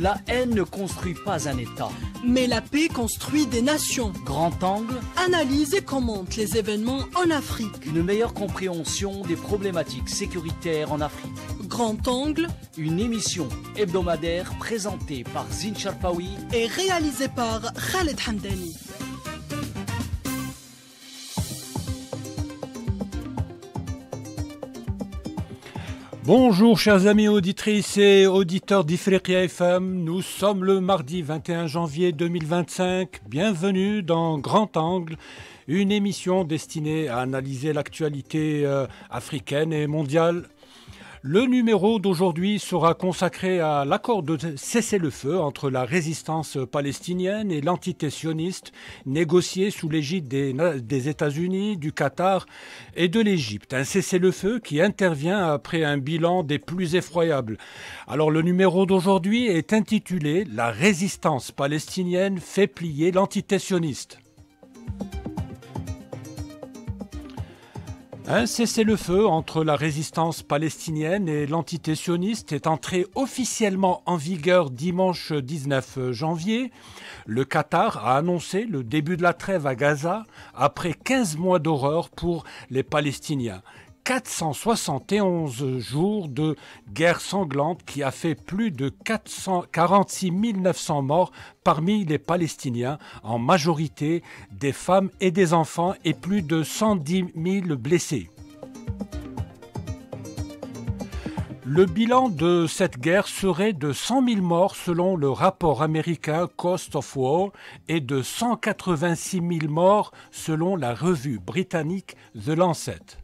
La haine ne construit pas un État. Mais la paix construit des nations. Grand angle, Analyse et commente les événements en Afrique. une meilleure compréhension des problématiques sécuritaires en Afrique. Grand angle Une émission hebdomadaire présentée par Zine Charpaoui est réalisé par Khaled Hamdani. Bonjour chers amis auditrices et auditeurs d'Ifriqiya FM, nous sommes le mardi 21 janvier 2025, bienvenue dans Grand Angle, une émission destinée à analyser l'actualité africaine et mondiale. Le numéro d'aujourd'hui sera consacré à l'accord de cessez-le-feu entre la résistance palestinienne et l'entité sioniste négocié sous l'égide des États-Unis, du Qatar et de l'Égypte. Un cessez-le-feu qui intervient après un bilan des plus effroyables. Alors le numéro d'aujourd'hui est intitulé « La résistance palestinienne fait plier l'entité sioniste ». Un cessez-le-feu entre la résistance palestinienne et l'entité sioniste est entré officiellement en vigueur dimanche 19 janvier. Le Qatar a annoncé le début de la trêve à Gaza après 15 mois d'horreur pour les Palestiniens. 471 jours de guerre sanglante qui a fait plus de 46 900 morts parmi les Palestiniens, en majorité des femmes et des enfants, et plus de 110 000 blessés. Le bilan de cette guerre serait de 100 000 morts selon le rapport américain Cost of War et de 186 000 morts selon la revue britannique The Lancet.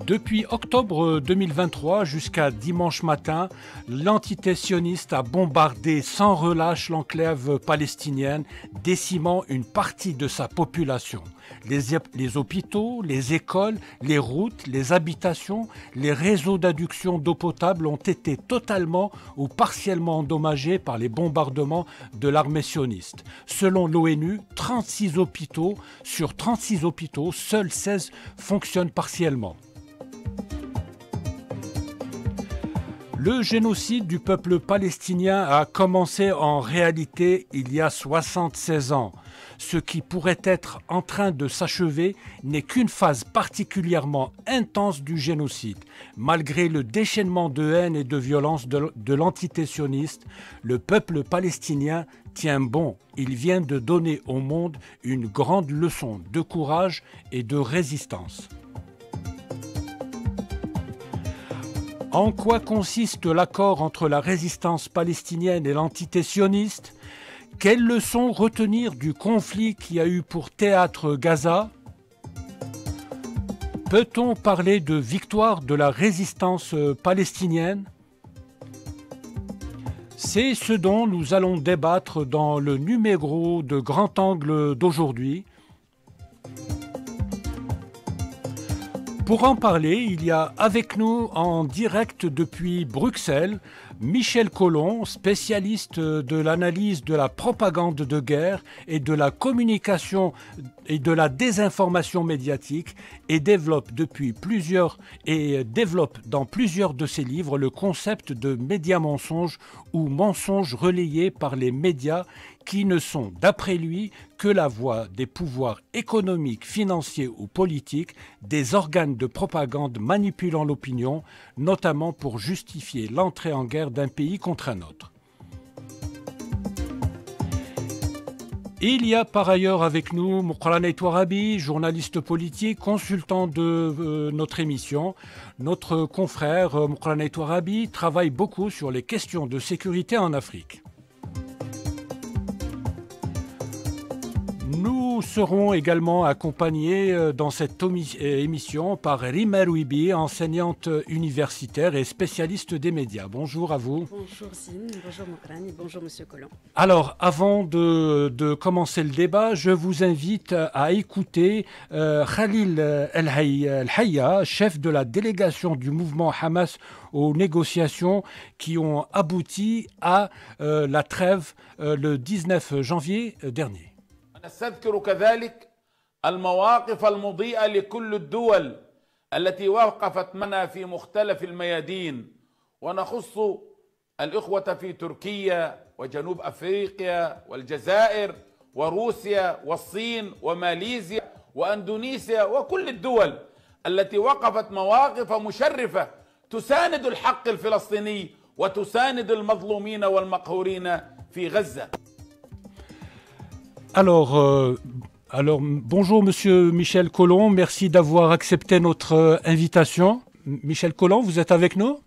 Depuis octobre 2023 jusqu'à dimanche matin, l'entité sioniste a bombardé sans relâche l'enclave palestinienne, décimant une partie de sa population. Les hôpitaux, les écoles, les routes, les habitations, les réseaux d'adduction d'eau potable ont été totalement ou partiellement endommagés par les bombardements de l'armée sioniste. Selon l'ONU, 36 hôpitaux sur 36 hôpitaux, seuls 16 fonctionnent partiellement. Le génocide du peuple palestinien a commencé en réalité il y a 76 ans. Ce qui pourrait être en train de s'achever n'est qu'une phase particulièrement intense du génocide. Malgré le déchaînement de haine et de violence de l'entité sioniste, le peuple palestinien tient bon. Il vient de donner au monde une grande leçon de courage et de résistance. En quoi consiste l'accord entre la résistance palestinienne et l'entité sioniste? Quelles leçons retenir du conflit qui a eu pour théâtre Gaza? Peut-on parler de victoire de la résistance palestinienne? C'est ce dont nous allons débattre dans le numéro de Grand Angle d'aujourd'hui. Pour en parler, il y a avec nous en direct depuis Bruxelles, Michel Collomb, spécialiste de l'analyse de la propagande de guerre et de la communication et de la désinformation médiatique et développe dans plusieurs de ses livres le concept de médias mensonges ou mensonges relayés par les médias qui ne sont, d'après lui, que la voix des pouvoirs économiques, financiers ou politiques, des organes de propagande manipulant l'opinion, notamment pour justifier l'entrée en guerre d'un pays contre un autre. Il y a par ailleurs avec nous Moukrana Touarabi, journaliste politique, consultant de notre émission. Notre confrère Moukrana Touarabi travaille beaucoup sur les questions de sécurité en Afrique. Nous serons également accompagnés dans cette émission par Rima Rouibi, enseignante universitaire et spécialiste des médias. Bonjour à vous. Bonjour Zine, bonjour Mokrani, bonjour Monsieur Collomb. Alors, avant de commencer le débat, je vous invite à écouter Khalil El-Hayya, chef de la délégation du mouvement Hamas aux négociations qui ont abouti à la trêve le 19 janvier dernier. نستذكر كذلك المواقف المضيئة لكل الدول التي وقفت معنا في مختلف الميادين ونخص الإخوة في تركيا وجنوب أفريقيا والجزائر وروسيا والصين وماليزيا وأندونيسيا وكل الدول التي وقفت مواقف مشرفة تساند الحق الفلسطيني وتساند المظلومين والمقهورين في غزة. Alors, bonjour Monsieur Michel Collomb, merci d'avoir accepté notre invitation. Michel Collomb, vous êtes avec nous?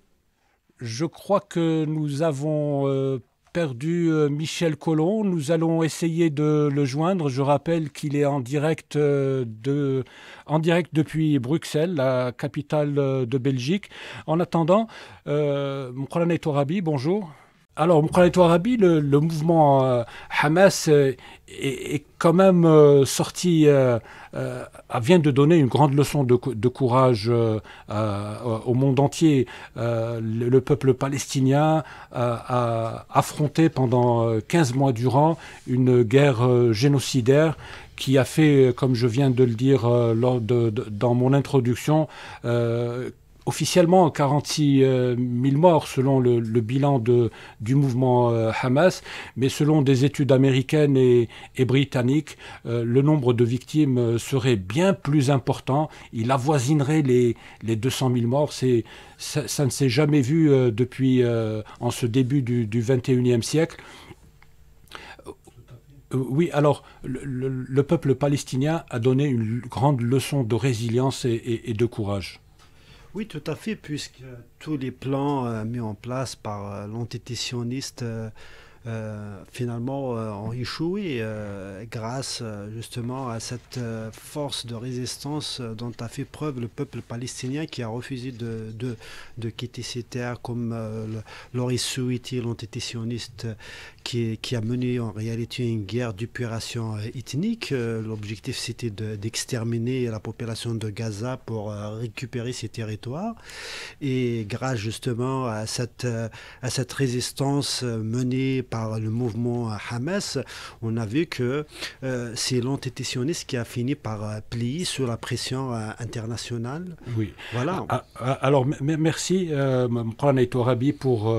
Je crois que nous avons perdu Michel Collomb. Nous allons essayer de le joindre. Je rappelle qu'il est en direct depuis Bruxelles, la capitale de Belgique. En attendant, Moukrana Torabi, bonjour. Alors, Moukrana Torabi, le mouvement Hamas est quand même sorti, vient de donner une grande leçon de courage au monde entier. Le peuple palestinien a affronté pendant 15 mois durant une guerre génocidaire qui a fait, comme je viens de le dire dans mon introduction, officiellement 46 000 morts selon le bilan du mouvement Hamas, mais selon des études américaines et britanniques, le nombre de victimes serait bien plus important. Il avoisinerait les 200 000 morts. Ça ne s'est jamais vu depuis en ce début du XXIe siècle. Oui, alors le peuple palestinien a donné une grande leçon de résilience et de courage. Oui, tout à fait, puisque tous les plans mis en place par l'entité sioniste finalement ont échoué grâce justement à cette force de résistance dont a fait preuve le peuple palestinien qui a refusé de quitter ses terres, comme l'aurait souhaité l'entité sioniste qui a mené en réalité une guerre d'épuration ethnique. L'objectif c'était d'exterminer la population de Gaza pour récupérer ses territoires, et grâce justement à cette résistance menée par le mouvement Hamas, on a vu que c'est l'entité sioniste qui a fini par plier sous la pression internationale. Oui. Voilà. Alors merci Moukrana Torabi pour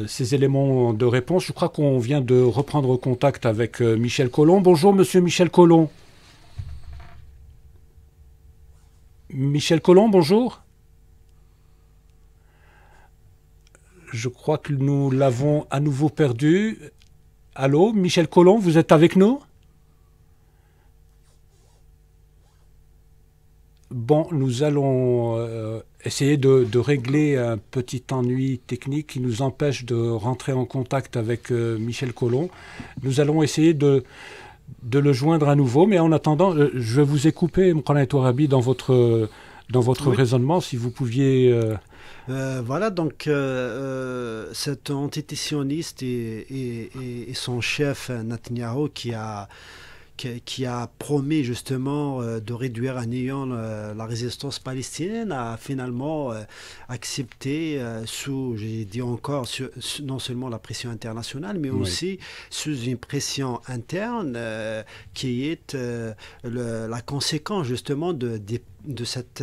ces éléments de réponse. Je crois qu'on vient de reprendre contact avec Michel Collomb. Bonjour Monsieur Michel Collomb. Michel Collomb, bonjour. Je crois que nous l'avons à nouveau perdu. Allô, Michel Collomb, vous êtes avec nous? Bon, nous allons essayer de régler un petit ennui technique qui nous empêche de rentrer en contact avec Michel Collomb. Nous allons essayer de le joindre à nouveau, mais en attendant, je vous ai coupé, Moukrana Torabi, dans votre oui. Raisonnement, si vous pouviez... Voilà, donc cette entité sioniste et son chef Netanyahou qui a promis justement de réduire à néant la résistance palestinienne, a finalement accepté sous, j'ai dit encore, non seulement la pression internationale, mais aussi sous une pression interne qui est la conséquence justement de cet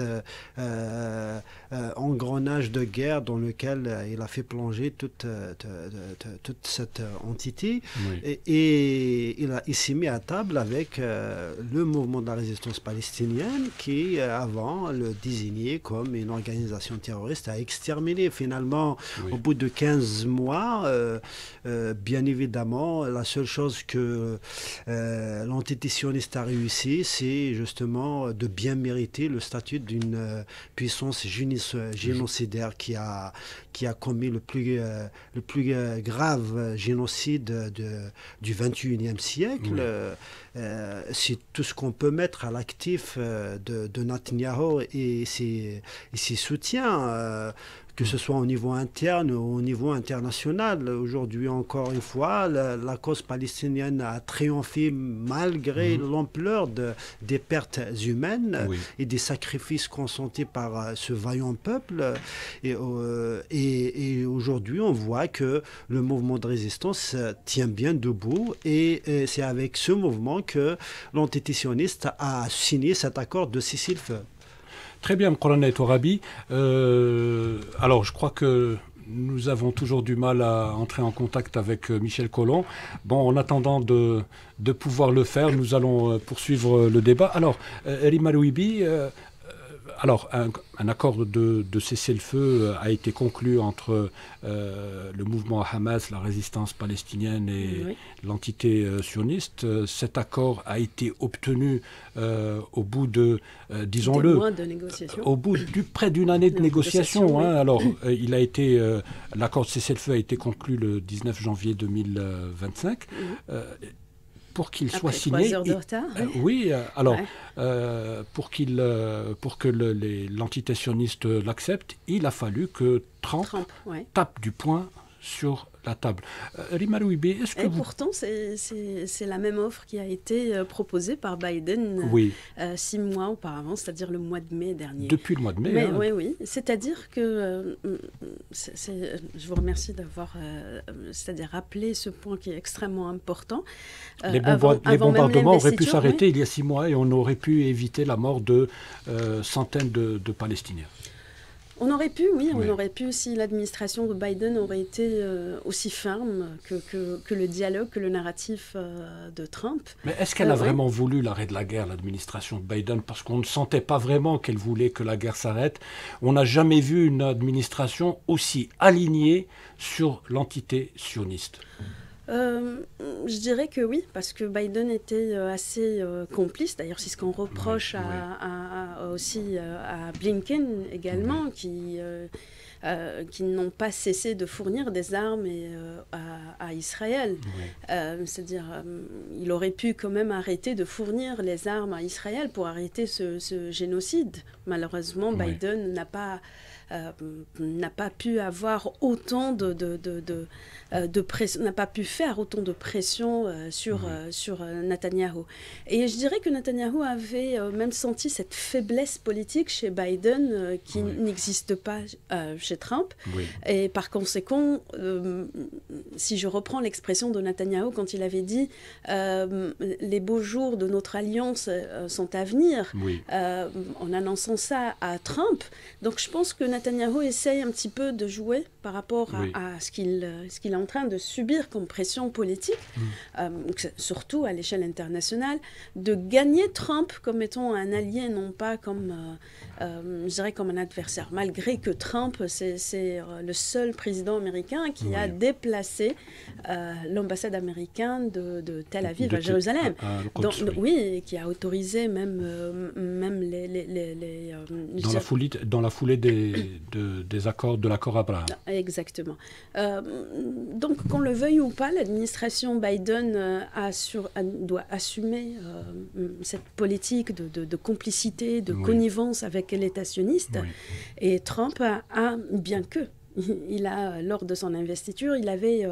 engrenage de guerre dans lequel il a fait plonger toute cette entité. Oui. Et il s'est mis à table avec le mouvement de la résistance palestinienne qui, avant, le désignait comme une organisation terroriste à exterminer. Finalement, au bout de 15 mois, bien évidemment, la seule chose que l'entité sioniste a réussi, c'est justement de bien mériter le statut d'une puissance génocidaire qui a commis le plus grave génocide du XXIe siècle. C'est tout ce qu'on peut mettre à l'actif de Netanyahou et ses soutiens. Que ce soit au niveau interne ou au niveau international. Aujourd'hui, encore une fois, la cause palestinienne a triomphé malgré l'ampleur des pertes humaines et des sacrifices consentis par ce vaillant peuple. Et aujourd'hui, on voit que le mouvement de résistance tient bien debout, et c'est avec ce mouvement que l'entité sioniste a signé cet accord de cessez-le-feu. Très bien, Moukrana Torabi. Alors, je crois que nous avons toujours du mal à entrer en contact avec Michel Collomb. Bon, en attendant de pouvoir le faire, nous allons poursuivre le débat. Alors, Rima Louibi, alors, un accord de cessez-le-feu a été conclu entre le mouvement Hamas, la résistance palestinienne et l'entité sioniste. Cet accord a été obtenu au bout de, disons-le, mois de négociations. Au bout près d'une année de négociations. Oui. Alors, l'accord de cessez-le-feu a été conclu le 19 janvier 2025. Pour qu'il soit signé, 3 heures de retard. pour que l'entité sioniste l'accepte, il a fallu que Trump tape du poing sur la table. Rima Louibi, est-ce que pourtant, c'est la même offre qui a été proposée par Biden 6 mois auparavant, c'est-à-dire le mois de mai dernier. Depuis le mois de mai. Oui. C'est-à-dire que je vous remercie d'avoir rappelé ce point qui est extrêmement important. Les bombardements auraient pu s'arrêter il y a 6 mois et on aurait pu éviter la mort de centaines de Palestiniens. On aurait pu, on aurait pu si l'administration de Biden aurait été aussi ferme que le dialogue, que le narratif de Trump. Mais est-ce qu'elle a vraiment voulu l'arrêt de la guerre, l'administration de Biden? Parce qu'on ne sentait pas vraiment qu'elle voulait que la guerre s'arrête. On n'a jamais vu une administration aussi alignée sur l'entité sioniste. Je dirais que oui, parce que Biden était assez complice. D'ailleurs, c'est ce qu'on reproche aussi à Blinken également, qui n'ont pas cessé de fournir des armes à Israël. C'est-à-dire, il aurait pu quand même arrêter de fournir les armes à Israël pour arrêter ce génocide. Malheureusement, Biden n'a pas pu avoir autant de pression, n'a pas pu faire autant de pression sur Netanyahou. Et je dirais que Netanyahou avait même senti cette faiblesse politique chez Biden qui n'existe pas chez Trump. Et par conséquent, si je reprends l'expression de Netanyahou quand il avait dit les beaux jours de notre alliance sont à venir, en annonçant ça à Trump. Donc je pense que Netanyahou essaye un petit peu de jouer par rapport à ce qu'il est en train de subir comme pression politique, surtout à l'échelle internationale, de gagner Trump comme étant un allié, non pas comme, je dirais, comme un adversaire, malgré que Trump, c'est le seul président américain qui a déplacé l'ambassade américaine de Tel Aviv à Jérusalem. Qui a autorisé même les dans la foulée des accords de l'accord Abraham. Exactement. Donc, qu'on le veuille ou pas, l'administration Biden doit assumer cette politique de complicité, de connivence avec l'État sioniste. Et Trump bien que lors de son investiture, il avait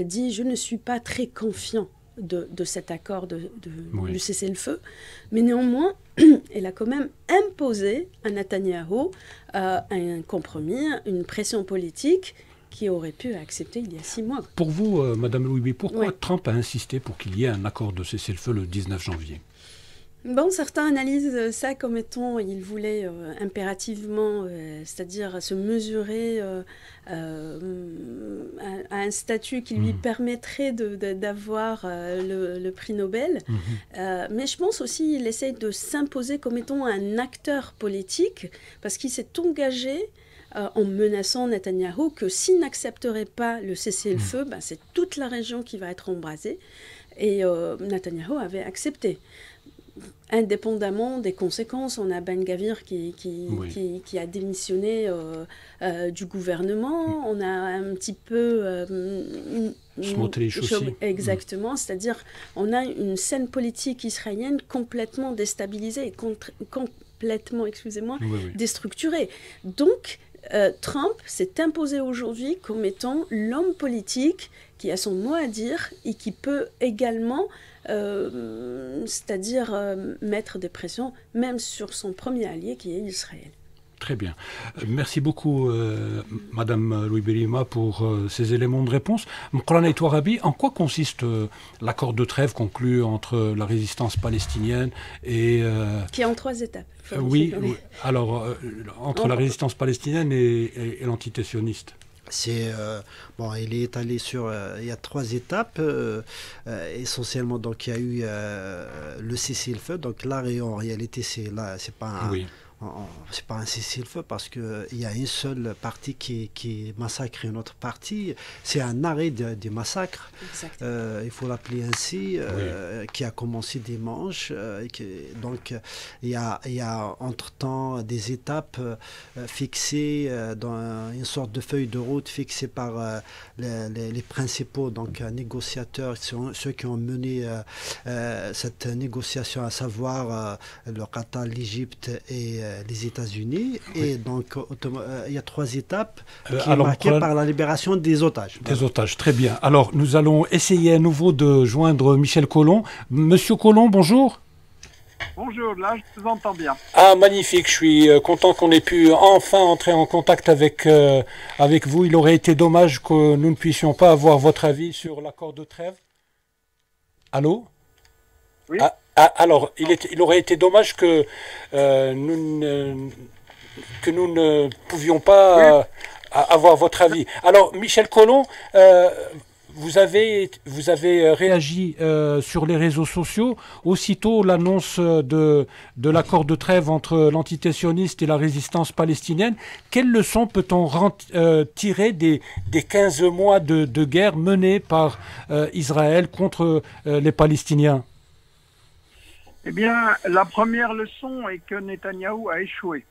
dit « Je ne suis pas très confiant de cet accord du cessez-le-feu ». Mais néanmoins, elle a quand même imposé à Netanyahou un compromis, une pression politique qui aurait pu accepter il y a 6 mois. Pour vous, Madame Louibi, pourquoi Trump a insisté pour qu'il y ait un accord de cessez-le-feu le 19 janvier ? Bon, certains analysent ça comme étant, il voulait impérativement, c'est-à-dire se mesurer à un statut qui lui permettrait d'avoir le prix Nobel. Mais je pense aussi qu'il essaie de s'imposer comme étant un acteur politique, parce qu'il s'est engagé en menaçant Netanyahou que s'il n'accepterait pas le cessez-le-feu, c'est toute la région qui va être embrasée. Et Netanyahou avait accepté. Indépendamment des conséquences, on a Ben-Gvir qui a démissionné du gouvernement. On a un petit peu... Smotrich aussi. Exactement, c'est-à-dire on a une scène politique israélienne complètement déstabilisée et complètement, déstructurée. Donc, Trump s'est imposé aujourd'hui comme étant l'homme politique qui a son mot à dire et qui peut également, c'est-à-dire mettre des pressions, même sur son premier allié qui est Israël. Très bien. Merci beaucoup, Madame Louibi, pour ces éléments de réponse. Mqrana Touarabi, en quoi consiste l'accord de trêve conclu entre la résistance palestinienne et... Qui est en 3 étapes. Alors, entre la résistance palestinienne et l'entité sioniste. Bon, il est étalé sur. Il y a 3 étapes essentiellement. Donc il y a eu le cessez-le-feu. Donc l'arrêt en réalité, c'est pas Oui. c'est pas un cessez-le-feu parce que il y a une seule partie qui massacre une autre partie. C'est un arrêt des massacres. Il faut l'appeler ainsi, qui a commencé dimanche. Donc il y a entre-temps des étapes fixées dans une sorte de feuille de route fixée par les principaux négociateurs, ceux qui ont mené cette négociation, à savoir le Qatar, l'Égypte et les États-Unis. Et donc il y a 3 étapes qui sont marquées par la libération des otages. Des otages, très bien. Alors nous allons essayer à nouveau de joindre Michel Colomb. Monsieur Colomb, bonjour. Bonjour, là je vous entends bien. Ah, magnifique, je suis content qu'on ait pu enfin entrer en contact avec vous. Il aurait été dommage que nous ne puissions pas avoir votre avis sur l'accord de trêve. Allô? Oui. Alors, il aurait été dommage que nous ne pouvions pas avoir votre avis. Alors, Michel Colomb, vous avez réagi sur les réseaux sociaux aussitôt l'annonce de l'accord de trêve entre l'entité sioniste et la résistance palestinienne. Quelles leçons peut-on tirer des 15 mois de guerre menée par Israël contre les Palestiniens? Eh bien, la première leçon est que Netanyahou a échoué.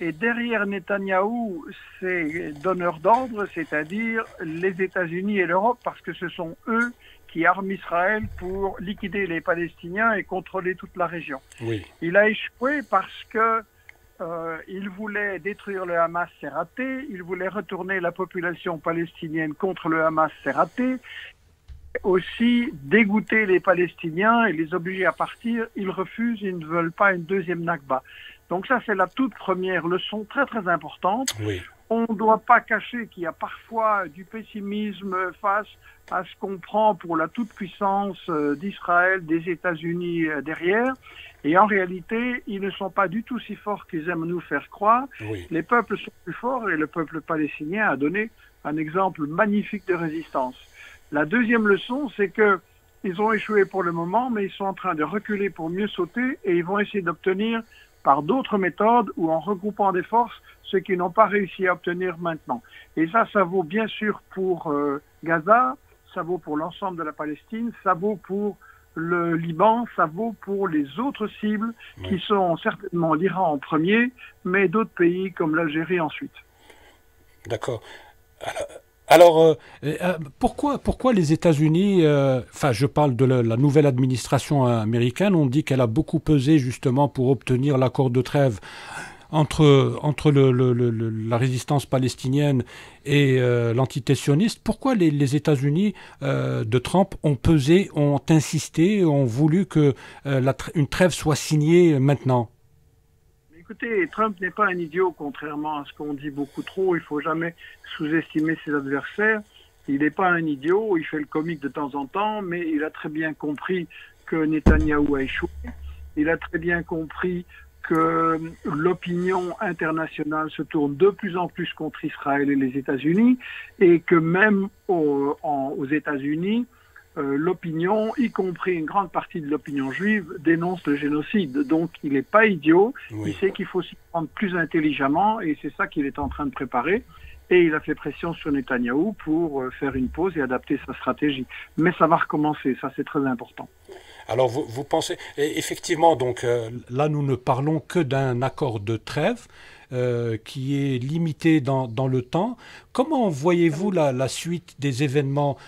Et derrière Netanyahou, c'est donneurs d'ordre, c'est-à-dire les États-Unis et l'Europe, parce que ce sont eux qui arment Israël pour liquider les Palestiniens et contrôler toute la région. Oui. Il a échoué parce que il voulait détruire le Hamas, c'est raté. Il voulait retourner la population palestinienne contre le Hamas, c'est raté. Aussi dégoûter les Palestiniens et les obliger à partir. Ils refusent, ils ne veulent pas une deuxième Nakba. Donc ça, c'est la toute première leçon très très importante. Oui. On ne doit pas cacher qu'il y a parfois du pessimisme face à ce qu'on prend pour la toute-puissance d'Israël, des États-Unis derrière. Et en réalité, ils ne sont pas du tout si forts qu'ils aiment nous faire croire. Oui. Les peuples sont plus forts et le peuple palestinien a donné un exemple magnifique de résistance. La deuxième leçon, c'est que ils ont échoué pour le moment, mais ils sont en train de reculer pour mieux sauter et ils vont essayer d'obtenir par d'autres méthodes ou en regroupant des forces ce qu'ils n'ont pas réussi à obtenir maintenant. Et ça vaut bien sûr pour Gaza, ça vaut pour l'ensemble de la Palestine, ça vaut pour le Liban, ça vaut pour les autres cibles qui sont certainement l'Iran en premier, mais d'autres pays comme l'Algérie ensuite. D'accord. Alors, pourquoi les États-Unis, je parle de la nouvelle administration américaine, on dit qu'elle a beaucoup pesé justement pour obtenir l'accord de trêve entre la résistance palestinienne et l'entité sioniste. Pourquoi les États-Unis de Trump ont pesé, ont insisté, ont voulu que une trêve soit signée maintenant? Écoutez, Trump n'est pas un idiot, contrairement à ce qu'on dit beaucoup trop. Il ne faut jamais sous-estimer ses adversaires. Il n'est pas un idiot, il fait le comique de temps en temps, mais il a très bien compris que Netanyahou a échoué. Il a très bien compris que l'opinion internationale se tourne de plus en plus contre Israël et les États-Unis, et que même aux États-Unis, l'opinion, y compris une grande partie de l'opinion juive, dénonce le génocide. Donc il n'est pas idiot, il sait qu'il faut s'y prendre plus intelligemment et c'est ça qu'il est en train de préparer. Et il a fait pression sur Netanyahou pour faire une pause et adapter sa stratégie. Mais ça va recommencer, ça c'est très important. Alors vous pensez, effectivement, donc là nous ne parlons que d'un accord de trêve qui est limité dans le temps. Comment voyez-vous la suite des événements?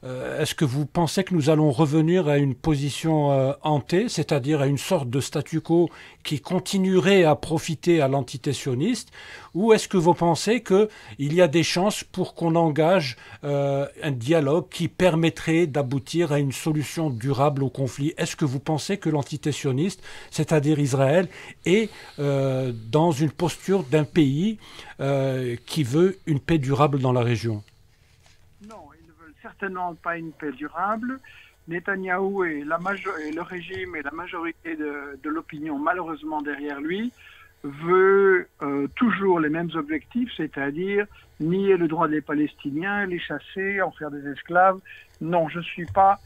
Est-ce que vous pensez que nous allons revenir à une position hantée, c'est-à-dire à une sorte de statu quo qui continuerait à profiter à l'entité sioniste, ou est-ce que vous pensez qu'il y a des chances pour qu'on engage un dialogue qui permettrait d'aboutir à une solution durable au conflit? Est-ce que vous pensez que l'entité sioniste, c'est-à-dire Israël, est dans une posture d'un pays qui veut une paix durable dans la région? Non, ils ne veulent certainement pas une paix durable. Netanyahou et le régime et la majorité de l'opinion, malheureusement derrière lui, veut toujours les mêmes objectifs, c'est-à-dire nier le droit des Palestiniens, les chasser, en faire des esclaves. Non, je ne suis pas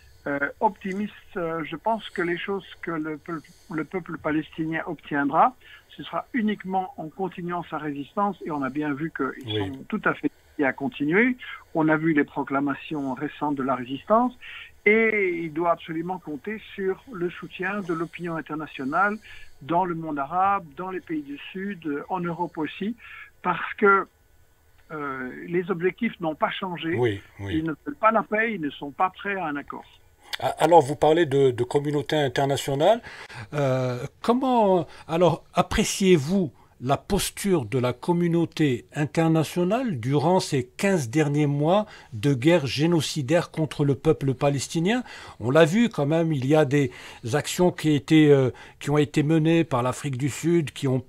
optimiste. Je pense que les choses que le peuple palestinien obtiendra, ce sera uniquement en continuant sa résistance, et on a bien vu qu'ils sont tout à fait à continuer. On a vu les proclamations récentes de la résistance, et il doit absolument compter sur le soutien de l'opinion internationale dans le monde arabe, dans les pays du Sud, en Europe aussi, parce que les objectifs n'ont pas changé. Ils ne veulent pas la paix, ils ne sont pas prêts à un accord. Alors, vous parlez de communauté internationale. Comment, alors, appréciez-vous la posture de la communauté internationale durant ces 15 derniers mois de guerre génocidaire contre le peuple palestinien? On l'a vu quand même, il y a des actions qui ont été menées par l'Afrique du Sud, qui ont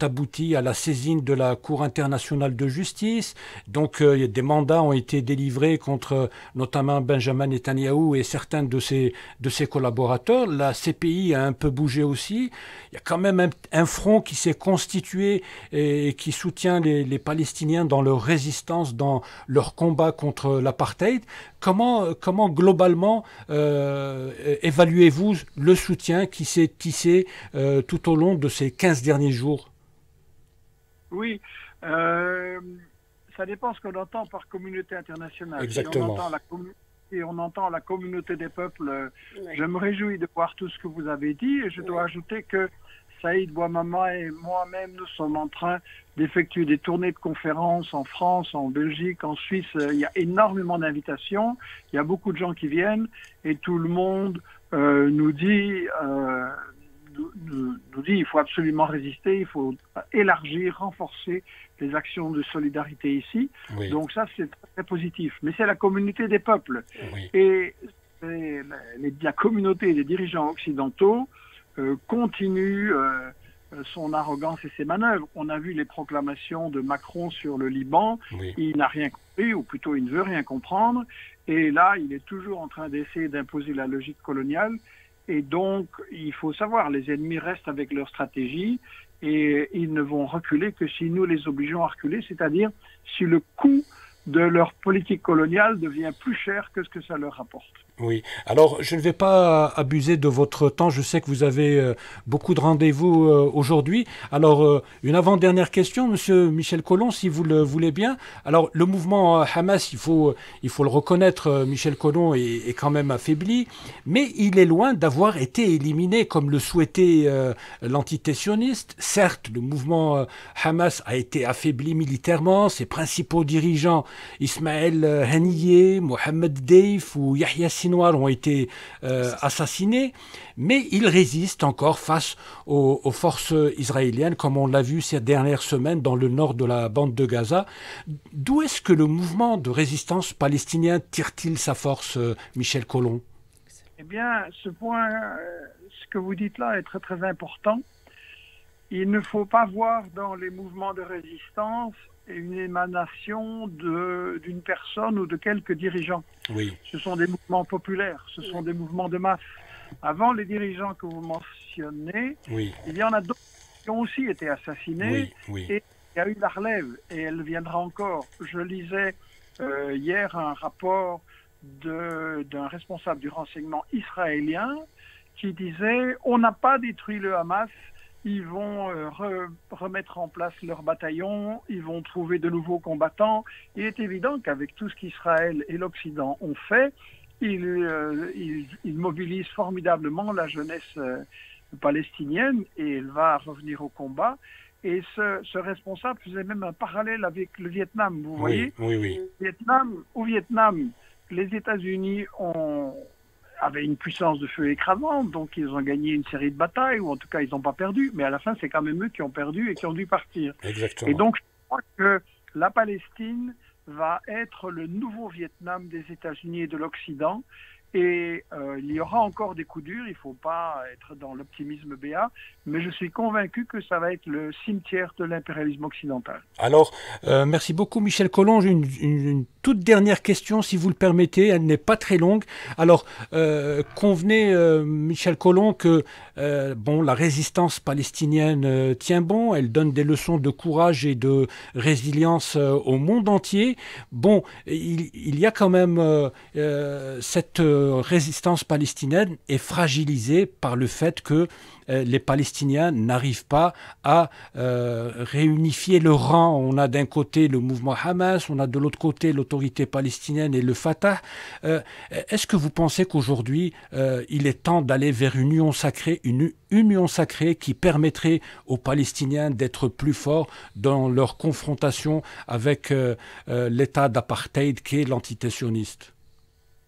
abouti à la saisine de la Cour internationale de justice. Donc des mandats ont été délivrés contre notamment Benjamin Netanyahou et certains de ses collaborateurs. La CPI a un peu bougé aussi. Il y a quand même un front qui s'est constitué et qui soutient les Palestiniens dans leur résistance, dans leur combat contre l'apartheid. Comment globalement évaluez-vous le soutien qui s'est tissé tout au long de ces 15 derniers jours? Oui, ça dépend ce qu'on entend par communauté internationale. Exactement. Si on entend la communauté des peuples, je me réjouis de voir tout ce que vous avez dit, et je dois ajouter que Saïd Bouamama et moi-même, nous sommes en train d'effectuer des tournées de conférences en France, en Belgique, en Suisse. Il y a énormément d'invitations, il y a beaucoup de gens qui viennent, et tout le monde nous dit il faut absolument résister, il faut élargir, renforcer les actions de solidarité ici. Donc ça, c'est très positif. Mais c'est la communauté des peuples. Et la communauté des dirigeants occidentaux continue son arrogance et ses manœuvres. On a vu les proclamations de Macron sur le Liban. Il n'a rien compris, ou plutôt il ne veut rien comprendre. Et là, il est toujours en train d'essayer d'imposer la logique coloniale. Et donc, il faut savoir, les ennemis restent avec leur stratégie, et ils ne vont reculer que si nous les obligeons à reculer, c'est-à-dire si le coût de leur politique coloniale devient plus cher que ce que ça leur rapporte. Oui, alors je ne vais pas abuser de votre temps, je sais que vous avez beaucoup de rendez-vous aujourd'hui. Alors, une avant-dernière question, Monsieur Michel Collomb, si vous le voulez bien. Alors, le mouvement Hamas, il faut le reconnaître, Michel Collomb est quand même affaibli, mais il est loin d'avoir été éliminé comme le souhaitait l'entité sioniste. Certes, le mouvement Hamas a été affaibli militairement, ses principaux dirigeants, Ismaël Haniyeh, Mohamed Deif ou Yahya Sinwar ont été assassinés, mais ils résistent encore face aux forces israéliennes, comme on l'a vu ces dernières semaines dans le nord de la bande de Gaza. D'où est-ce que le mouvement de résistance palestinien tire-t-il sa force, Michel Collomb? Eh bien, ce que vous dites là est très très important. Il ne faut pas voir dans les mouvements de résistance une émanation d'une personne ou de quelques dirigeants. Ce sont des mouvements populaires, ce sont des mouvements de masse. Avant les dirigeants que vous mentionnez, il y en a d'autres qui ont aussi été assassinés, et il y a eu la relève, et elle viendra encore. Je lisais hier un rapport d'un responsable du renseignement israélien qui disait « On n'a pas détruit le Hamas, ils vont remettre en place leur bataillon, ils vont trouver de nouveaux combattants. » Il est évident qu'avec tout ce qu'Israël et l'Occident ont fait, ils mobilisent formidablement la jeunesse palestinienne, et elle va revenir au combat. Et ce responsable faisait même un parallèle avec le Vietnam, vous voyez. Au Vietnam, les États-Unis avaient une puissance de feu écrasante, donc ils ont gagné une série de batailles, ou en tout cas ils n'ont pas perdu, mais à la fin c'est quand même eux qui ont perdu et qui ont dû partir. Exactement. Et donc je crois que la Palestine va être le nouveau Vietnam des États-Unis et de l'Occident, Et il y aura encore des coups durs, il ne faut pas être dans l'optimisme béat, mais je suis convaincu que ça va être le cimetière de l'impérialisme occidental. Alors, merci beaucoup Michel Collomb. Une toute dernière question, si vous le permettez, elle n'est pas très longue. Alors, convenez, Michel Collomb, que la résistance palestinienne tient bon, elle donne des leçons de courage et de résilience au monde entier. Bon, il y a quand même cette résistance palestinienne est fragilisée par le fait que les Palestiniens n'arrivent pas à réunifier le rang. On a d'un côté le mouvement Hamas, on a de l'autre côté l'autorité palestinienne et le Fatah. Est-ce que vous pensez qu'aujourd'hui, il est temps d'aller vers une union sacrée qui permettrait aux Palestiniens d'être plus forts dans leur confrontation avec l'état d'apartheid qu'est l'entité sioniste?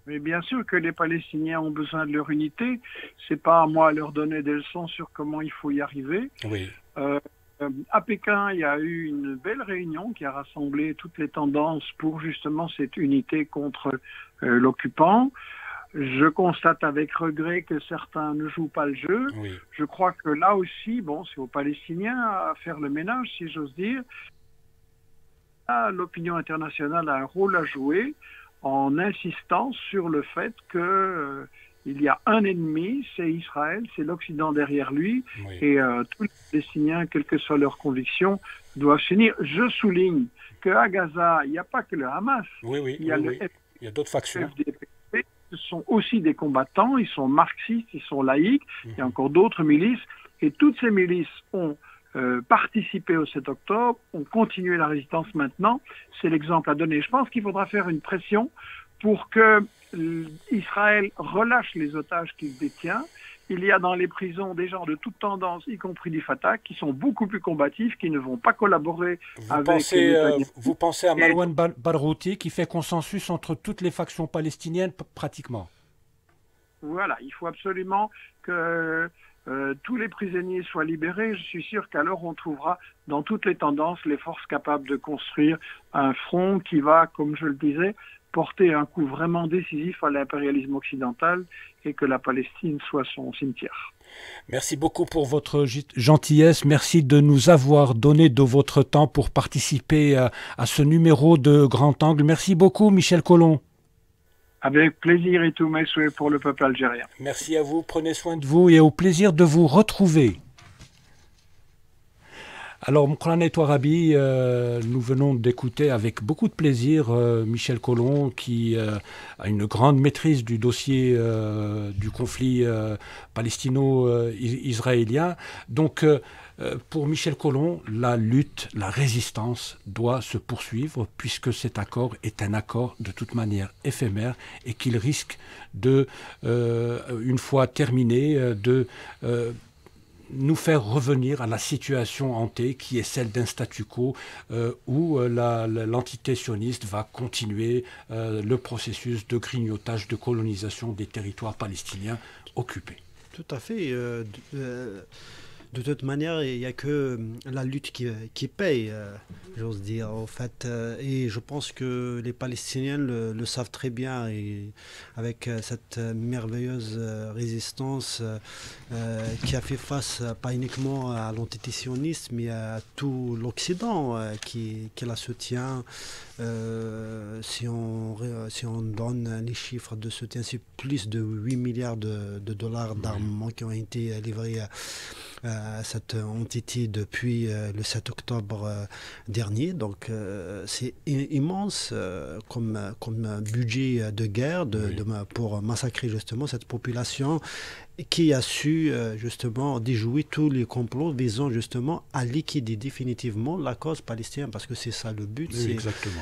Mais bien sûr que les Palestiniens ont besoin de leur unité. C'est pas à moi à leur donner des leçons sur comment il faut y arriver. Oui. À Pékin, il y a eu une belle réunion qui a rassemblé toutes les tendances pour justement cette unité contre l'occupant. Je constate avec regret que certains ne jouent pas le jeu. Oui. Je crois que là aussi, c'est aux Palestiniens à faire le ménage, si j'ose dire. L'opinion internationale a un rôle à jouer en insistant sur le fait que il y a un ennemi, c'est Israël, c'est l'Occident derrière lui, Oui. et tous les Palestiniens, quelles que soient leurs convictions, doivent s'unir. Je souligne qu'à Gaza, il n'y a pas que le Hamas, Oui, il y a le il y a d'autres factions. FDP, ce sont aussi des combattants, ils sont marxistes, ils sont laïcs, il y a encore d'autres milices, et toutes ces milices ont participé au 7 octobre, ont continué la résistance maintenant, c'est l'exemple à donner. Je pense qu'il faudra faire une pression pour que Israël relâche les otages qu'il détient. Il y a dans les prisons des gens de toute tendance, y compris du Fatah, qui sont beaucoup plus combatifs, qui ne vont pas collaborer Vous pensez à Marwan Barghouti qui fait consensus entre toutes les factions palestiniennes pratiquement. Voilà, il faut absolument que tous les prisonniers soient libérés. Je suis sûr qu'alors on trouvera dans toutes les tendances les forces capables de construire un front qui va, comme je le disais, porter un coup vraiment décisif à l'impérialisme occidental et que la Palestine soit son cimetière. Merci beaucoup pour votre gentillesse. Merci de nous avoir donné de votre temps pour participer à ce numéro de Grand Angle. Merci beaucoup, Michel Collomb. Avec plaisir et tous mes souhaits pour le peuple algérien. Merci à vous, prenez soin de vous et au plaisir de vous retrouver. Alors, Moukranet Touarabi, nous venons d'écouter avec beaucoup de plaisir Michel Collomb qui a une grande maîtrise du dossier du conflit palestino-israélien. Donc, pour Michel Collomb, la lutte, la résistance doit se poursuivre puisque cet accord est un accord de toute manière éphémère et qu'il risque de, une fois terminé, de nous faire revenir à la situation hantée qui est celle d'un statu quo où l'entité sioniste va continuer le processus de grignotage, de colonisation des territoires palestiniens occupés. Tout à fait. De toute manière, il n'y a que la lutte qui paye, j'ose dire, en fait. Et je pense que les Palestiniens le savent très bien. Et avec cette merveilleuse résistance qui a fait face pas uniquement à l'entité sioniste, mais à tout l'Occident qui la soutient. Si on donne les chiffres de soutien, c'est plus de 8 milliards de dollars d'armement qui ont été livrés à cette entité depuis le 7 octobre dernier. Donc c'est immense comme budget de guerre pour massacrer justement cette population qui a su justement déjouer tous les complots visant justement à liquider définitivement la cause palestinienne, parce que c'est ça le but,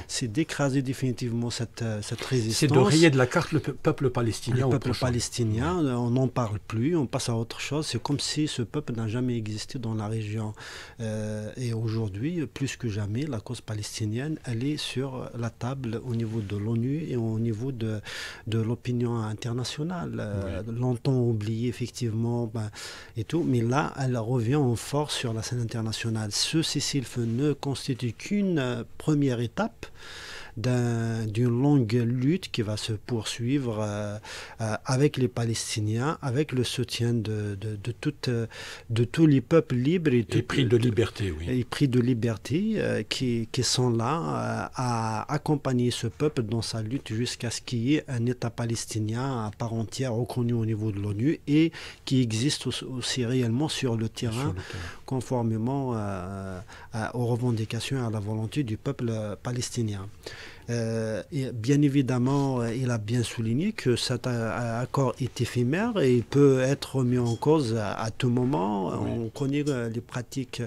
c'est d'écraser définitivement cette résistance. C'est de rayer de la carte le peuple palestinien. Le peuple palestinien, on n'en parle plus, on passe à autre chose. C'est comme si ce peuple n'a jamais existé dans la région. Et aujourd'hui, plus que jamais, la cause palestinienne, elle est sur la table au niveau de l'ONU et au niveau de l'opinion internationale. Longtemps oublié effectivement et tout, mais là elle revient en force sur la scène internationale. Ce cessez-le-feu ne constitue qu'une première étape d'une longue lutte qui va se poursuivre avec les Palestiniens, avec le soutien de tous les peuples libres et pris de liberté, oui. Et pris de liberté qui sont là à accompagner ce peuple dans sa lutte jusqu'à ce qu'il y ait un État palestinien à part entière reconnu au niveau de l'ONU et qui existe aussi réellement sur le terrain, conformément aux revendications et à la volonté du peuple palestinien. Et bien évidemment, il a bien souligné que cet accord est éphémère et il peut être remis en cause à tout moment. Oui. On connaît les pratiques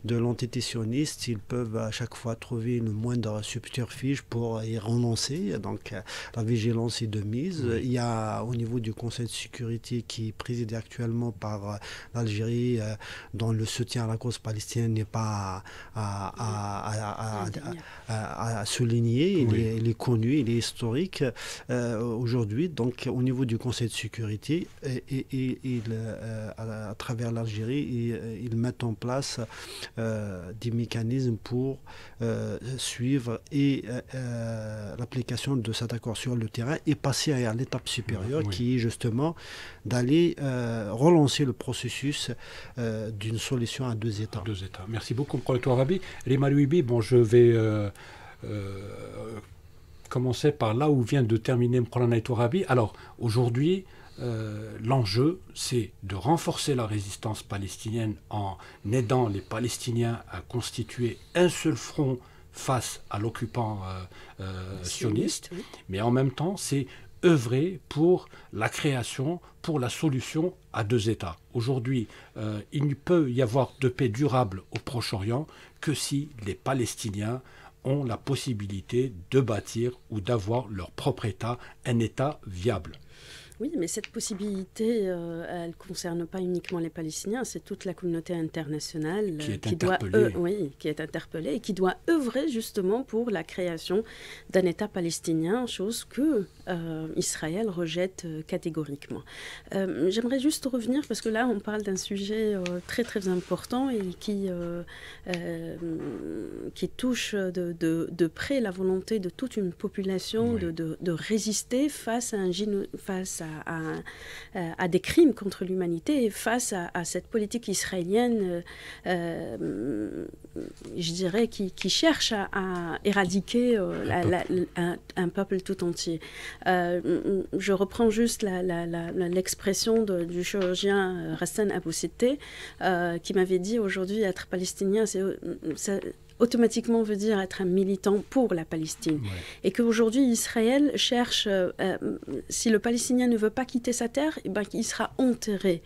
de l'entité sioniste. Ils peuvent à chaque fois trouver le moindre subterfuge pour y renoncer. Donc la vigilance est de mise. Oui. Il y a au niveau du Conseil de sécurité qui est présidé actuellement par l'Algérie, dont le soutien à la cause palestinienne n'est pas à souligner. Il est connu, il est historique aujourd'hui. Donc, au niveau du Conseil de sécurité, à travers l'Algérie, ils mettent en place des mécanismes pour suivre l'application de cet accord sur le terrain et passer à l'étape supérieure, oui, qui est justement d'aller relancer le processus d'une solution à deux États. Merci beaucoup, Professeur Rabi. Rima Louibi, je vais commencer par là où vient de terminer Moulana Tourabi. Alors, aujourd'hui, l'enjeu, c'est de renforcer la résistance palestinienne en aidant les Palestiniens à constituer un seul front face à l'occupant sioniste, oui, mais en même temps, c'est œuvrer pour la création, pour la solution à deux États. Aujourd'hui, il ne peut y avoir de paix durable au Proche-Orient que si les Palestiniens ont la possibilité de bâtir ou d'avoir leur propre État, un État viable. Oui, mais cette possibilité, elle ne concerne pas uniquement les Palestiniens, c'est toute la communauté internationale qui est interpellée et qui doit œuvrer justement pour la création d'un État palestinien, chose que Israël rejette catégoriquement. J'aimerais juste revenir, parce que là on parle d'un sujet très très important et qui touche de près la volonté de toute une population, oui, de résister face à des crimes contre l'humanité et face à cette politique israélienne, je dirais, qui cherche à éradiquer un peuple tout entier. Je reprends juste l'expression du chirurgien Hassan Abou Sitteh, qui m'avait dit aujourd'hui être palestinien, c'est automatiquement veut dire être un militant pour la Palestine. Ouais. Et qu'aujourd'hui, Israël cherche, si le Palestinien ne veut pas quitter sa terre, il sera enterré,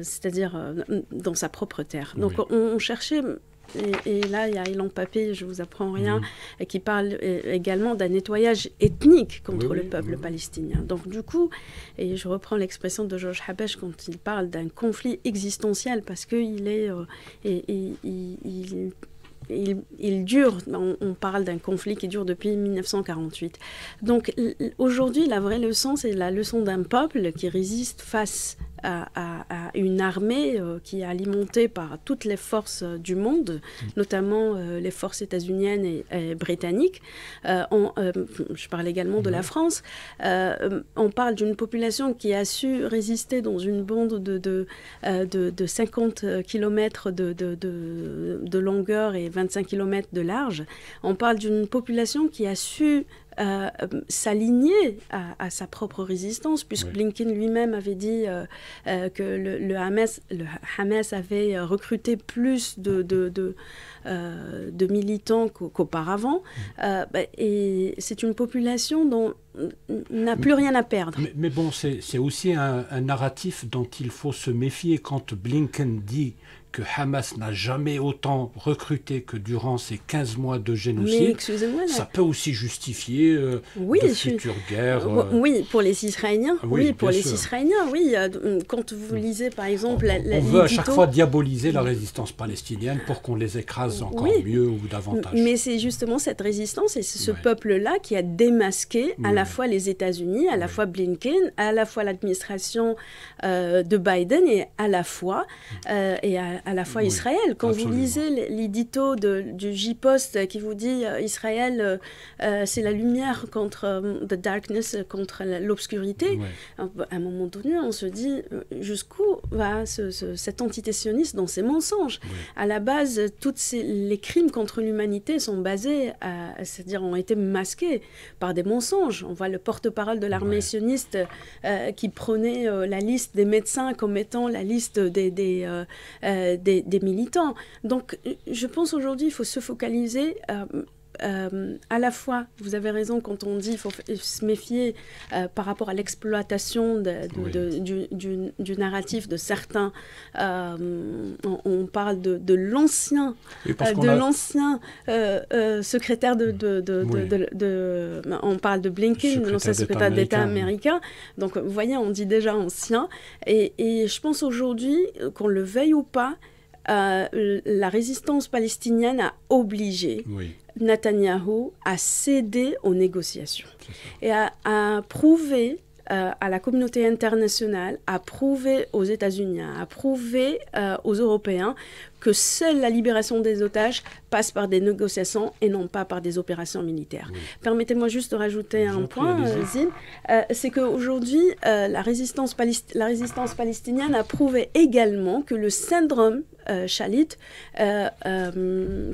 c'est-à-dire dans sa propre terre. Donc on cherchait... Et là, il y a Ilan Papé, je ne vous apprends rien, qui parle également d'un nettoyage ethnique contre le peuple palestinien. Donc du coup, et je reprends l'expression de Georges Habesh quand il parle d'un conflit existentiel, parce qu'il est... Il dure, on parle d'un conflit qui dure depuis 1948. Donc aujourd'hui, la vraie leçon, c'est la leçon d'un peuple qui résiste face à une armée qui est alimentée par toutes les forces du monde, notamment les forces états-uniennes et britanniques. Je parle également de la France. On parle d'une population qui a su résister dans une bande de 50 km de longueur et 25 km de large. On parle d'une population qui a su s'aligner à sa propre résistance, puisque Blinken lui-même avait dit que le Hamas avait recruté plus de militants qu'auparavant. Et c'est une population dont n'a plus rien à perdre. Mais bon, c'est aussi un narratif dont il faut se méfier quand Blinken dit que Hamas n'a jamais autant recruté que durant ces 15 mois de génocide. Mais excusez-moi, ça peut aussi justifier de futures guerres. Oui, pour les Israéliens. Israéliens, oui. Quand vous lisez, par exemple... On veut à chaque fois diaboliser la résistance palestinienne pour qu'on les écrase encore mieux ou davantage. Mais c'est justement cette résistance et c'est ce peuple-là qui a démasqué à la fois les États-Unis, à la fois Blinken, à la fois l'administration de Biden et à la fois... à la fois Israël. Quand vous lisez l'édito du J-Post qui vous dit Israël, c'est la lumière contre the darkness, contre l'obscurité, à un moment donné, on se dit jusqu'où va cette entité sioniste dans ses mensonges. À la base, les crimes contre l'humanité sont basés, c'est-à-dire ont été masqués par des mensonges. On voit le porte-parole de l'armée sioniste qui prenait la liste des médecins comme étant la liste des militants. Donc, je pense aujourd'hui, il faut se focaliser à la fois, vous avez raison quand on dit qu'il faut se méfier par rapport à l'exploitation du narratif de certains. On parle de l'ancien secrétaire on parle de Blinken, l'ancien secrétaire d'État américain. Donc, vous voyez, on dit déjà ancien. Et je pense aujourd'hui, qu'on le veuille ou pas, la résistance palestinienne a obligé Netanyahou à céder aux négociations et à prouver à la communauté internationale, à prouver aux États-Unis, à prouver aux Européens que seule la libération des otages passe par des négociations et non pas par des opérations militaires. Permettez-moi juste de rajouter un point, Zine, c'est qu'aujourd'hui, la résistance palestinienne a prouvé également que le syndrome Shalit,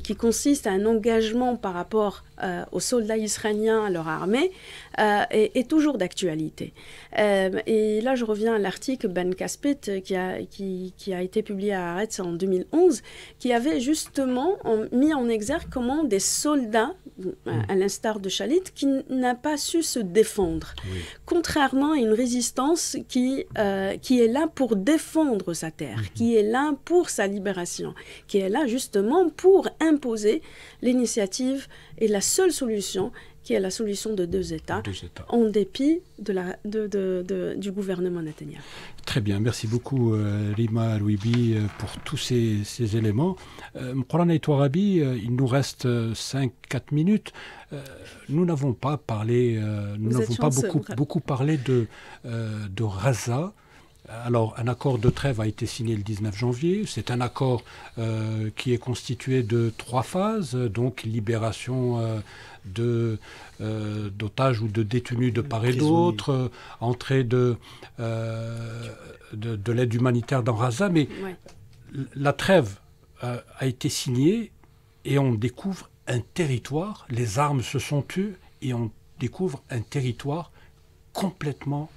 qui consiste à un engagement par rapport aux soldats israéliens, à leur armée, est toujours d'actualité. Et là, je reviens à l'article Ben Caspit qui a été publié à Haaretz en 2011, qui avait justement mis en exergue comment des soldats, à l'instar de Shalit, qui n'a pas su se défendre, contrairement à une résistance qui est là pour défendre sa terre, qui est là pour sa libération, qui est là justement pour imposer l'initiative et la seule solution qui est la solution de deux États. En dépit du gouvernement Netanyahou. Très bien, merci beaucoup Rima Louibi pour tous ces éléments. Mqorana et Touarabi, il nous reste 5-4 minutes. Nous n'avons pas parlé, beaucoup parlé de Gaza. Alors, un accord de trêve a été signé le 19 janvier. C'est un accord qui est constitué de 3 phases, donc libération d'otages ou de détenus de part et d'autre, entrée de l'aide humanitaire dans Gaza. Mais la trêve a été signée et on découvre un territoire, les armes se sont tues et on découvre un territoire complètement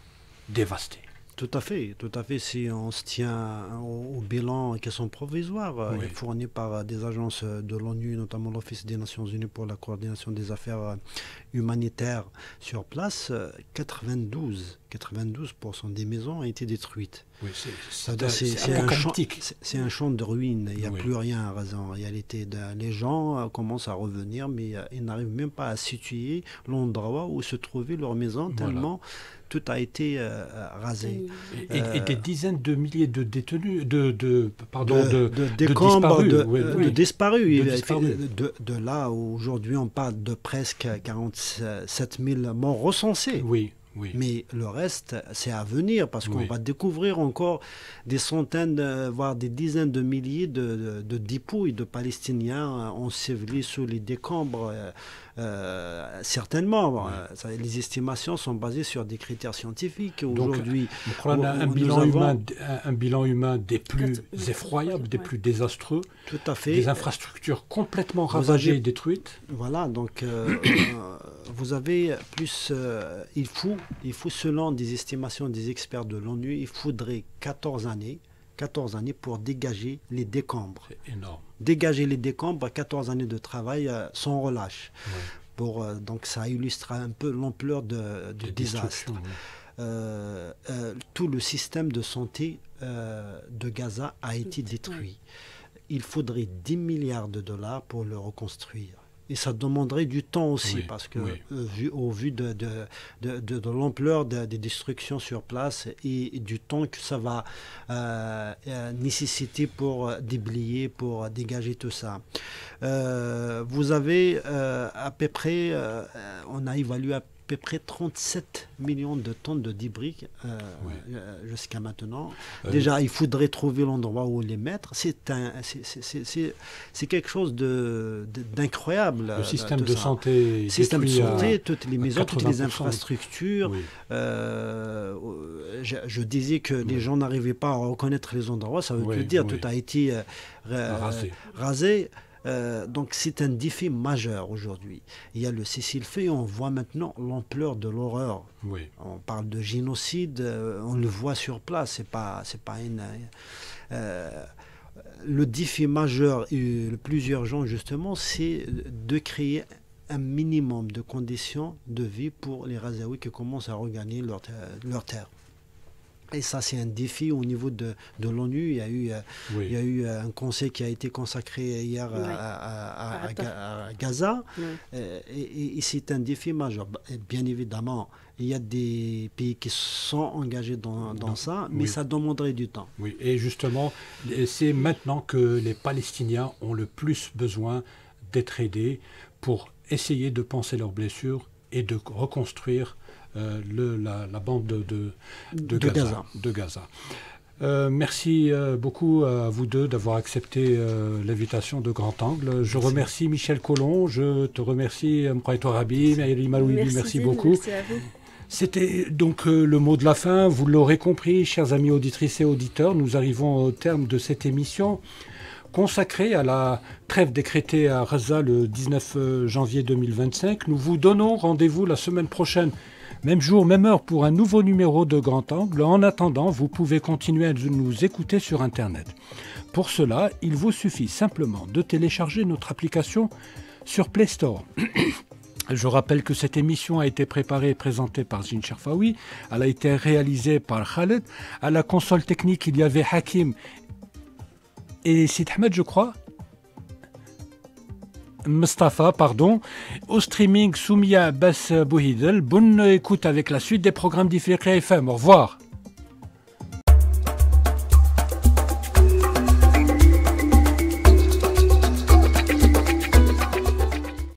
dévasté. Tout à fait. Si on se tient au bilan qui sont provisoires, fournis par des agences de l'ONU, notamment l'Office des Nations Unies pour la coordination des affaires humanitaires sur place, 92% des maisons ont été détruites. Oui, c'est un champ de ruines. Il n'y a plus rien à Gaza. En réalité, les gens commencent à revenir, mais ils n'arrivent même pas à situer l'endroit où se trouvait leur maison, tellement tout a été rasé. Et des dizaines de milliers de détenus, de disparus. De là, aujourd'hui, on parle de presque 47 000 morts recensés. Oui. Mais le reste, c'est à venir parce qu'on va découvrir encore des centaines, voire des dizaines de milliers de dépouilles de Palestiniens ensevelis sous les décombres. Certainement. Les estimations sont basées sur des critères scientifiques. Aujourd'hui, un bilan humain des plus effroyables, des plus désastreux. Tout à fait. Des infrastructures complètement ravagées et détruites. Voilà, donc vous avez plus... il faut, selon des estimations des experts de l'ONU, il faudrait 14 années pour dégager les décombres. C'est énorme. Dégager les décombres, 14 années de travail sans relâche. Donc ça illustre un peu l'ampleur du désastre. Tout le système de santé de Gaza a été détruit. Il faudrait 10 milliards de dollars pour le reconstruire. Et ça demanderait du temps aussi, parce que au vu de l'ampleur des destructions sur place et du temps que ça va nécessiter pour déblayer, pour dégager tout ça. Vous avez à peu près, on a évalué peu près 37 millions de tonnes de débris jusqu'à maintenant. Déjà, il faudrait trouver l'endroit où les mettre. C'est quelque chose d'incroyable. Le système de santé, toutes les maisons, toutes les infrastructures. Oui. Je disais que les gens n'arrivaient pas à reconnaître les endroits. Ça veut dire tout a été rasé. Donc c'est un défi majeur aujourd'hui. Il y a le cessez-le-feu et on voit maintenant l'ampleur de l'horreur. Oui. On parle de génocide, on le voit sur place. C'est pas une. Le défi majeur et le plus urgent justement, c'est de créer un minimum de conditions de vie pour les Gazaouis qui commencent à regagner leur terre. Et ça, c'est un défi au niveau de l'ONU. Il y a eu un conseil qui a été consacré hier à Gaza. Et c'est un défi majeur. Et bien évidemment, il y a des pays qui sont engagés dans ça, mais ça demanderait du temps. Oui, et justement, c'est maintenant que les Palestiniens ont le plus besoin d'être aidés pour essayer de panser leurs blessures et de reconstruire la bande de Gaza. Merci beaucoup à vous deux d'avoir accepté l'invitation de Grand Angle. Je remercie Michel Collomb, je te remercie Mkhaïto Rabi, Maïri Malouibi, merci beaucoup. Merci à vous. C'était donc le mot de la fin. Vous l'aurez compris, chers amis auditrices et auditeurs, nous arrivons au terme de cette émission consacrée à la trêve décrétée à Gaza le 19 janvier 2025. Nous vous donnons rendez-vous la semaine prochaine, même jour, même heure, pour un nouveau numéro de Grand Angle. En attendant, vous pouvez continuer à nous écouter sur Internet. Pour cela, il vous suffit simplement de télécharger notre application sur Play Store. Je rappelle que cette émission a été préparée et présentée par Zine Cherfaoui. Elle a été réalisée par Khaled. À la console technique, il y avait Hakim et Sid Ahmed, je crois. Mustafa, pardon. Au streaming, Soumia Bass Bouhidel. Bonne écoute avec la suite des programmes d'Ifriqiya FM. Au revoir.